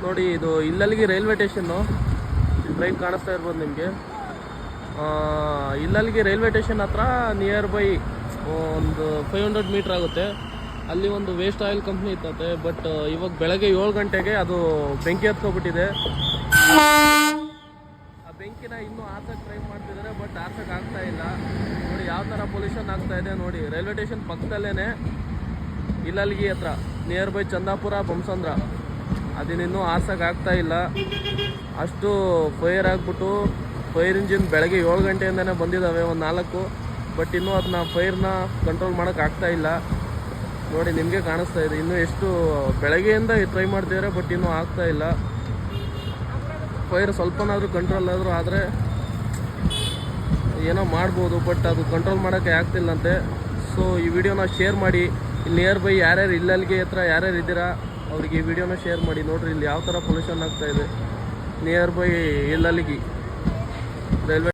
ನೋಡಿ ಇದು ಇಲ್ಲಲ್ಲಿಗೆ railway station. Train ಕಾಣಿಸ್ತಾ ಇರ್ಬೋದು ನಿಮಗೆ. ಇಲ್ಲಲ್ಲಿಗೆ ರೈಲ್ವೆ ಸ್ಟೇಷನ್ ಹತ್ರ ನಿಯರ್ ಬೈ ಒಂದು 500 ಮೀಟ್ರ್ ಆಗುತ್ತೆ. ಅಲ್ಲಿ ಒಂದು ವೇಸ್ಟ್ ಆಯಿಲ್ ಕಂಪ್ನಿ ಇರ್ತದೆ. ಬಟ್ ಇವಾಗ ಬೆಳಗ್ಗೆ 7 ಗಂಟೆಗೆ ಅದು ಬೆಂಕಿ ಹತ್ಕೊಬಿಟ್ಟಿದೆ. ಆ ಬೆಂಕಿನ ಇನ್ನೂ ಆರ್ಸಕ್ಕೆ ಟ್ರೈ ಮಾಡ್ತಿದ್ದಾರೆ, ಬಟ್ ಆರ್ಸಕ್ಕೆ ಆಗ್ತಾ ಇಲ್ಲ. ನೋಡಿ ಯಾವ ಥರ ಪೊಲ್ಯೂಷನ್ ಆಗ್ತಾ ಇದೆ ನೋಡಿ. ರೈಲ್ವೆ ಸ್ಟೇಷನ್ ಪಕ್ಕದಲ್ಲೇ ಇಲ್ಲಲ್ಲಿಗೆ ಹತ್ರ ನಿಯರ್ ಬೈ ಚಂದಾಪುರ ಬೊಮ್ಮಸಂದ್ರ ಅದನ್ನಿನ್ನೂ ಆರ್ಸಕ್ಕೆ ಆಗ್ತಾ ಇಲ್ಲ. ಅಷ್ಟು ಫೈರ್ ಆಗಿಬಿಟ್ಟು ಫೈರ್ ಇಂಜಿನ್ ಬೆಳಗ್ಗೆ 7 ಗಂಟೆಯಿಂದನೇ ಬಂದಿದ್ದಾವೆ ಒಂದು 4. ಬಟ್ ಇನ್ನೂ ಅದನ್ನ ಫೈರ್ನ ಕಂಟ್ರೋಲ್ ಮಾಡೋಕ್ಕೆ ಆಗ್ತಾ ಇಲ್ಲ. ನೋಡಿ ನಿಮಗೆ ಕಾಣಿಸ್ತಾ ಇದೆ. ಇನ್ನೂ ಎಷ್ಟು ಬೆಳಗ್ಗೆಯಿಂದ ಟ್ರೈ ಮಾಡ್ತಿದ್ದಾರೆ, ಬಟ್ ಇನ್ನೂ ಆಗ್ತಾ ಇಲ್ಲ. ಫೈರ್ ಸ್ವಲ್ಪನಾದರೂ ಕಂಟ್ರೋಲ್ ಆದರೂ ಆದರೆ ಏನೋ ಮಾಡ್ಬೋದು, ಬಟ್ ಅದು ಕಂಟ್ರೋಲ್ ಮಾಡೋಕ್ಕೆ ಆಗ್ತಿಲ್ಲಂತೆ. ಸೊ ಈ ವಿಡಿಯೋನ ಶೇರ್ ಮಾಡಿ. ಇಲ್ಲಿ ನಿಯರ್ ಬೈ ಯಾರ್ಯಾರು ಇಲ್ಲಲ್ಲಿಗೆ ಹತ್ರ ಯಾರ್ಯಾರು ಇದ್ದೀರಾ ಅವ್ರಿಗೆ ಈ ವಿಡಿಯೋನ ಶೇರ್ ಮಾಡಿ. ನೋಡಿರಿ ಇಲ್ಲಿ ಯಾವ ಥರ ಪೊಲ್ಯೂಷನ್ ಆಗ್ತಾಯಿದೆ ನಿಯರ್ ಬೈ ಇಲ್ಲಲ್ಲಿಗೆ ರೈಲ್ವೆ